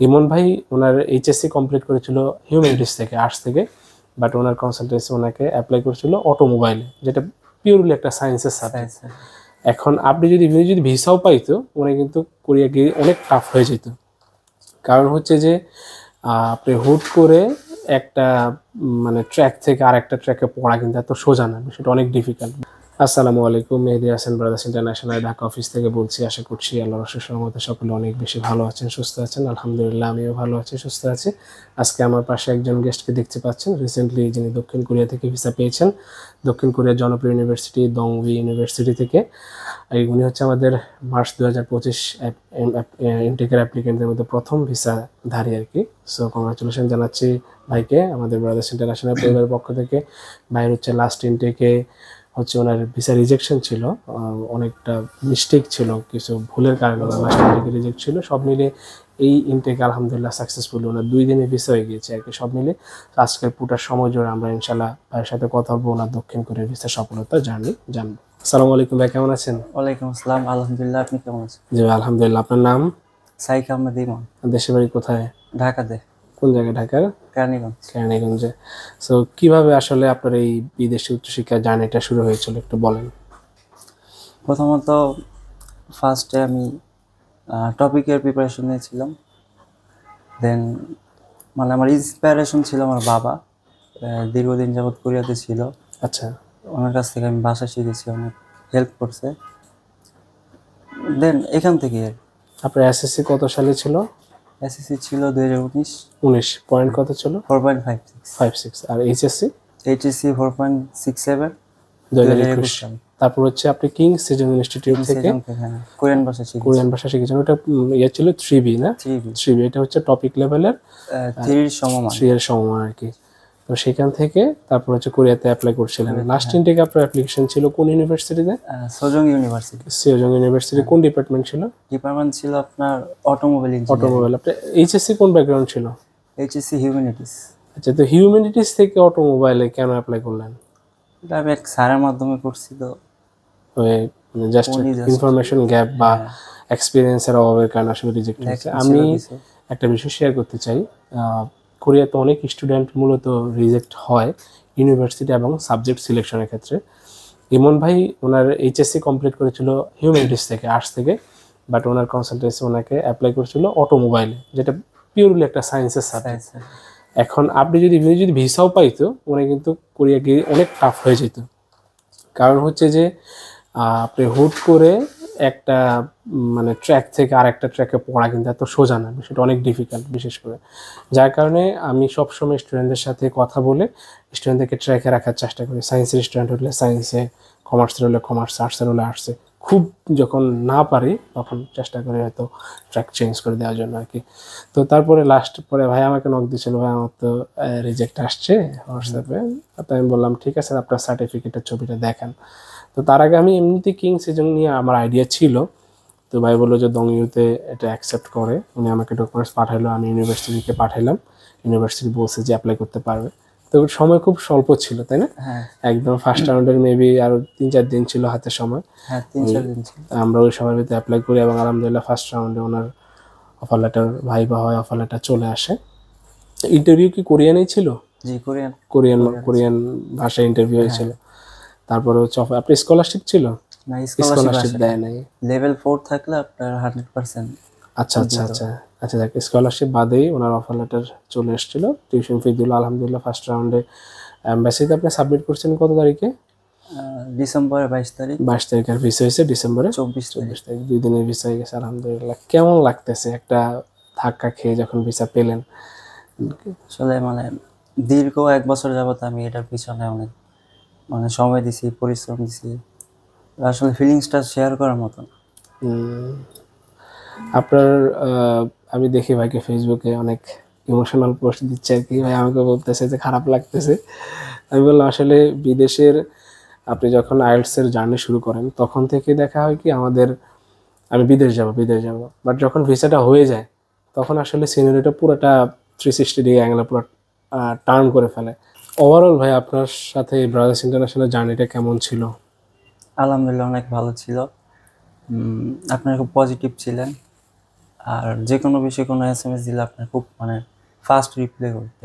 ইমন ভাই ওনার HSC complete করেছিল humanities থেকে, আর্টস থেকে, বাট ওনার কনসালটেন্সি ওনাকে অ্যাপ্লাই করেছিল অটোমোবাইলে, যেটা পিওরলি একটা সায়েন্সের সাবজেক্ট। এখন আপনি যদি ভিসাও পাইতো, উনি কিন্তু কোরিয়া গিয়ে অনেক টাফ হয়ে যেত। কারণ হচ্ছে যে আপনি হুট করে একটা মানে ট্র্যাক থেকে আর একটা ট্র্যাকে পড়া কিন্তু এত সোজা না, সেটা অনেক ডিফিকাল্ট। আসসালামু আলাইকুম, Mehedi Hasan brothers international Dhaka office থেকে বলছি। আশা করছি আল্লাহর অশেষ রহমতে সকলে অনেক বেশি ভালো আছেন, সুস্থ আছেন। আলহামদুলিল্লাহ আমিও ভালো আছি, সুস্থ আছি। আজকে আমার পাশে একজন গেস্টকে দেখতে পাচ্ছেন, রিসেন্টলি যিনি দক্ষিণ কোরিয়া থেকে ভিসা পেয়েছেন, দক্ষিণ কোরিয়ার জনপ্রিয় ইউনিভার্সিটি দংউই ইউনিভার্সিটি থেকে। উনি হচ্ছে আমাদের মার্চ 2025 ইনটেকের অ্যাপ্লিকেন্টদের মধ্যে প্রথম ভিসাধারী আর কি। সো কংগ্রাচুলেশন জানাচ্ছি ভাইকে আমাদের ব্রাদার্স ইন্টারন্যাশনাল পরিবারের পক্ষ থেকে। ভাইয়ের হচ্ছে লাস্ট ইনটেকে হচ্ছে ওনার ভিসা রিজেকশন ছিল, অনেকটা মিস্টেক ছিল, কিছু ভুলের কারণে ওনার লাস্ট ইনটেকে রিজেক্ট ছিল। সব মিলে এই ইনটেক আলহামদুলিল্লাহ সাকসেসফুলি ওনার 2 দিনে ভিসা হয়ে গিয়েছে আর কি। সব মিলে আজকের পুটার সময় জুড়ে আমরা ইনশাল্লাহ ভাইয়ের সাথে কথা বলবো, ওনার দক্ষিণ কোরিয়ার ভিসা সফলতা জার্নি জানবো। আসসালামু আলাইকুম ভাই, কেমন আছেন? ওয়ালাইকুম আসসালাম, আলহামদুলিল্লাহ। আপনি কেমন আছেন? জি ভাই আলহামদুলিল্লাহ। আপনার নাম? সাইক আহমেদ ইমন। দেশের বাড়ি কোথায়? ঢাকাতে। কোন জায়গায়? ঢাকার কেরানীগঞ্জ। কেরানীগঞ্জে। সো কিভাবে আসলে আপনার এই বিদেশি উচ্চশিক্ষার জার্নিটা শুরু হয়েছিল একটু বলেন। প্রথমত ফার্স্টে আমি টপিকের প্রিপারেশন নিয়েছিলাম। দেন মানে আমার ইন্সপিরেশন ছিল আমার বাবা, দীর্ঘদিন যাবৎ কোরিয়াতে ছিল। আচ্ছা, ওনার কাছ থেকে আমি ভাষা শিখেছি, অনেক হেল্প করছে। দেন এখান থেকে আপনার এসএসসি কত সালে ছিল? এসএসসি ছিল 2019। 19 পয়েন্ট কত ছিল? 4.56। 56। আর এইচএসসি? এইচএসসি 4.67 2021 সালে। তারপর হচ্ছে আপনি কিংস সেজং ইনস্টিটিউট থেকে কোরিয়ান ভাষা শিখেছি। কোরিয়ান ভাষা শিখেছেন। ওটা ইয়ে ছিল 3B না? 3B। এটা হচ্ছে টপিক লেভেলের 3 এর সমমান। 3 এর সমমান আর কি। তো সেখান থেকে তারপর হচ্ছে কোরিয়াতে অ্যাপ্লাই করছিলেন। লাস্ট ইনটেক আপনার অ্যাপ্লিকেশন ছিল কোন ইউনিভার্সিটিতে? সোজং ইউনিভার্সিটি। Sejong university. কোন ডিপার্টমেন্ট ছিল? ডিপার্টমেন্ট ছিল আপনার অটোমোবাইল ইঞ্জিনিয়ারিং। অটোমোবাইল। আপনার এইচএসসি কোন ব্যাকগ্রাউন্ড ছিল? HSC humanities. আচ্ছা, তো হিউম্যানিটিস থেকে অটোমোবাইলে কেন অ্যাপ্লাই করলেন? এটা আমি এক স্যারের মাধ্যমে করছি, তো ওই জাস্ট ইনফরমেশন গ্যাপ বা এক্সপিরিয়েন্সের অভাবের কারণে আসলে রিজেক্ট হয়েছে। আমি একটা বিষয় শেয়ার করতে চাই। কোরিয়াতে অনেক স্টুডেন্ট মূলত রিজেক্ট হয় ইউনিভার্সিটি এবং সাবজেক্ট সিলেকশনের ক্ষেত্রে। ইমন ভাই ওনার এইচএসসি কমপ্লিট করেছিল হিউম্যানিটিস থেকে, আর্টস থেকে, বাট ওনার কনসালটেন্সি ওনাকে অ্যাপ্লাই করেছিল অটোমোবাইলে, যেটা পিওরলি একটা সায়েন্সের সাবজেক্ট। এখন আপনি যদি ভিসাও পাইতো, উনি কিন্তু কোরিয়া গিয়ে অনেক টাফ হয়ে যেত। কারণ হচ্ছে যে আপনি হুট করে একটা মানে ট্র্যাক থেকে আর একটা ট্র্যাকে পড়া কিন্তু এত সোজা না, সেটা অনেক ডিফিকাল্ট। বিশেষ করে যার কারণে আমি সবসময় স্টুডেন্টদের সাথে কথা বলে স্টুডেন্টদেরকে ট্র্যাকে রাখার চেষ্টা করি। সায়েন্সের স্টুডেন্ট হলে সায়েন্সে, কমার্সের হলে কমার্স, আর্টসের হলে আর্টসে। খুব যখন না পারি তখন চেষ্টা করি হয়তো ট্র্যাক চেঞ্জ করে দেওয়ার জন্য আর কি। তো তারপরে লাস্ট পরে ভাই আমাকে নক দিয়েছিল, ভাই আমার তো রিজেক্ট আসছে হোয়াটসঅ্যাপে। তো আমি বললাম ঠিক আছে, আপনার সার্টিফিকেটের ছবিটা দেখান। তো তার আগে আমি এমনিতে কিং সেজং নিয়ে আমার আইডিয়া ছিল। তো ভাই বললো যে দংইউতে এটা অ্যাকসেপ্ট করে। উনি আমাকে ডকুমেন্টস পাঠালো, আমি ইউনিভার্সিটিকে পাঠালাম। ইউনিভার্সিটি বলছে যে অ্যাপ্লাই করতে পারবে। তো সময় খুব স্বল্প ছিল, তাই না? একদম ফার্স্ট রাউন্ডের মেবি আরো 3-4 দিন ছিল হাতে সময়। আমরা ওই সময়ের ভিতরে অ্যাপ্লাই করি এবং আলহামদুলিল্লাহ ফার্স্ট রাউন্ডে ওনার অফার লেটার, ভাইবা হয়, অফার লেটার চলে আসে। ইন্টারভিউ কি কোরিয়ানেই ছিল? জি, কোরিয়ান ভাষায় ইন্টারভিউ হয়েছিল। তারপরে হচ্ছে আপনি স্কলারশিপ ছিল? না, স্কলারশিপ দেয় নাই। লেভেল 4 থাকলে আপনার 100%। আচ্ছা আচ্ছা আচ্ছা আচ্ছা, দেখ স্কলারশিপ বাদেই ওনার অফার লেটার চলে এসেছিল, টিউশন ফি দিল। আলহামদুলিল্লাহ ফার্স্ট রাউন্ডে এমবাসিতে আপনি সাবমিট করছেন কত তারিখে? ডিসেম্বরের 22 তারিখ। 22 তারিখ। আর ভিসা হয়েছে ডিসেম্বরে 24 তারিখ। 2 দিনের ভিসা হয়ে গেছে আলহামদুলিল্লাহ। কেমন লাগতেছে একটা ধাক্কা খেয়ে যখন ভিসা পেলেন? আসলে মানে দীর্ঘ 1 বছর যাবত আমি এটার পিছনে অনেক মানে সময় দিছি, পরিশ্রম দিছি। আসলে ফিলিংসটা শেয়ার করার মতন। আপনার আমি দেখি ভাইকে ফেসবুকে অনেক ইমোশনাল পোস্ট দিচ্ছে আর কি। ভাই আমাকে বলতেছে যে খারাপ লাগতেছে। আমি বললাম আসলে বিদেশের আপনি যখন আইএলটিএস জার্নি শুরু করেন তখন থেকে দেখা হয় কি আমি বিদেশ যাব। বাট যখন ভিসাটা হয়ে যায় তখন আসলে সিনারিটা পুরোটা 360 ডিগ্রি অ্যাঙ্গেলে পুরো টার্ন করে ফেলে। ওভারঅল ভাই আপনার সাথে ব্রাদার্স ইন্টারন্যাশনাল জার্নিটা কেমন ছিল? আলহামদুলিল্লাহ অনেক ভালো ছিল। আপনারা খুব পজিটিভ ছিলেন। আর যে কোনো বিষয়ে কোনো SMS দিলে আপনার খুব মানে ফাস্ট রিপ্লাই করতে।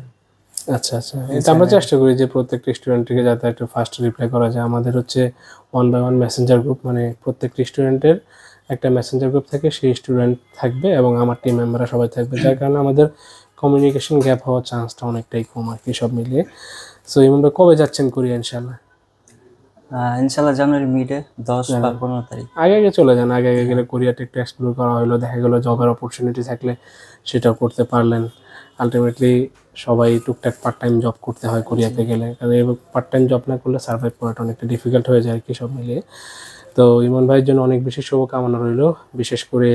আচ্ছা আচ্ছা, এটা আমরা চেষ্টা করি যে প্রত্যেকটা স্টুডেন্টকে যাতে একটু ফাস্ট রিপ্লাই করা যায়। আমাদের হচ্ছে 1 by 1 মেসেঞ্জার গ্রুপ, মানে প্রত্যেকটা স্টুডেন্টের একটা মেসেঞ্জার গ্রুপ থাকে, সেই স্টুডেন্ট থাকবে এবং আমার টিম মেম্বাররা সবাই থাকবে, যার কারণে আমাদের কমিউনিকেশন গ্যাপ হওয়ার চান্সটা অনেকটাই কম আর কি সব মিলিয়ে। সো ইমনভাই কবে যাচ্ছেন কোরিয়া ইনশাল্লাহ? ইনশাল্লাহ জানুয়ারি মিডে 10 বা 15 তারিখ। আগে আগে চলে যান, আগে আগে গেলে কোরিয়াটা একটু এক্সপ্লোর করা হলো, দেখা গেলো জবের অপরচুনিটি থাকলে সেটাও করতে পারলেন। আলটিমেটলি সবাই টুকটাক পার্ট টাইম জব করতে হয় কোরিয়াতে গেলে, কারণ এই পার্ট টাইম জব না করলে সার্ভাইভ করাটা অনেকটা ডিফিকাল্ট হয়ে যায় আর কি সব মিলিয়ে। তো ইমন ভাইয়ের জন্য অনেক বেশি শুভকামনা রইল। বিশেষ করে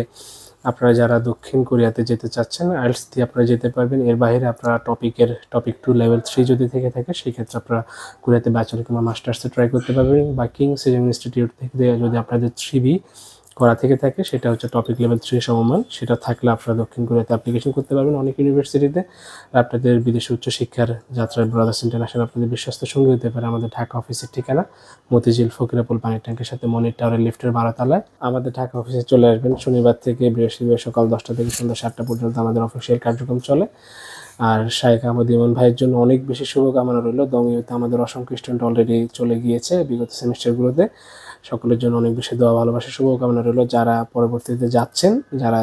আপনারা যারা দক্ষিণ কোরিয়াতে যেতে চাচ্ছেন, আইএলটিএস দিয়ে আপনারা যেতে পারবেন। এর বাইরে আপনারা টপিক 2 লেভেল 3 যদি থেকে থাকে, সেই ক্ষেত্রে আপনারা কোরিয়াতে ব্যাচেলর কিংবা মাস্টার্সে ট্রাই করতে পারবেন। বা কিংস সেজং ইনস্টিটিউট থেকে যদি আপনাদের 3B করা থেকে থাকে, সেটা হচ্ছে টপিক লেভেল 3 সমমান, সেটা থাকলে আপনারা দক্ষিণ কোরিয়াতে অ্যাপ্লিকেশন করতে পারবেন অনেক ইউনিভার্সিটিতে। আপনাদের বিদেশে উচ্চশিক্ষার যাত্রায় ব্রাদার্স ইন্টারন্যাশনাল আপনাদের বিশ্বস্ত সঙ্গী হতে পারে। আমাদের ঢাকা অফিসের ঠিকানা মতিঝিল ফকিরাপুল পানির ট্যাঙ্কের সাথে মনির টাওয়ারের লিফটের 12 তলায়। আমাদের ঢাকা অফিসে চলে আসবেন। শনিবার থেকে বৃহস্পতিবার সকাল 10টা থেকে সন্ধ্যা 7টা পর্যন্ত আমাদের অফিসিয়াল কার্যক্রম চলে। আর শায়েখ আহমদ ইমন ভাইয়ের জন্য অনেক বেশি শুভকামনা রইল। দমিউতে আমাদের অসংখ্য স্টুডেন্ট অলরেডি চলে গিয়েছে বিগত সেমিস্টারগুলোতে। সকলের জন্য অনেক বেশি দোয়া ভালোবাসা শুভকামনা রইল। যারা পরবর্তীতে যাচ্ছেন, যারা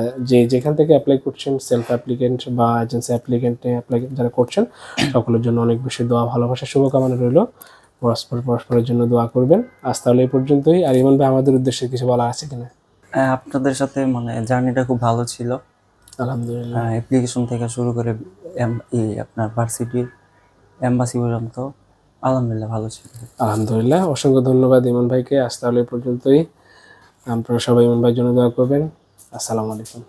যেখান থেকে অ্যাপ্লাই করছেন, সেলফ অ্যাপ্লিকেন্ট বা এজেন্সি অ্যাপ্লিকেন্টে অ্যাপ্লাই যারা করছেন, সকলের জন্য অনেক বেশি দোয়া ভালোবাসা শুভকামনা রইল। পরস্পরের জন্য দোয়া করবেন। আজ তাহলে এই পর্যন্তই। আর ইমন ভাই, আমাদের উদ্দেশ্যে কিছু বলা আছে কিনা? আপনাদের সাথে মানে জার্নিটা খুব ভালো ছিল আলহামদুলিল্লাহ। অ্যাপ্লিকেশন থেকে শুরু করে আপনার ভার্সিটি এমবাসি পর্যন্ত আলহামদুলিল্লাহ ভালো ছিল। আলহামদুলিল্লাহ, অসংখ্য ধন্যবাদ ইমন ভাইকে। আজ তাহলে এই পর্যন্তই। আপনারা সবাই ইমন ভাইয়ের জন্য দোয়া করবেন। আসসালামু আলাইকুম।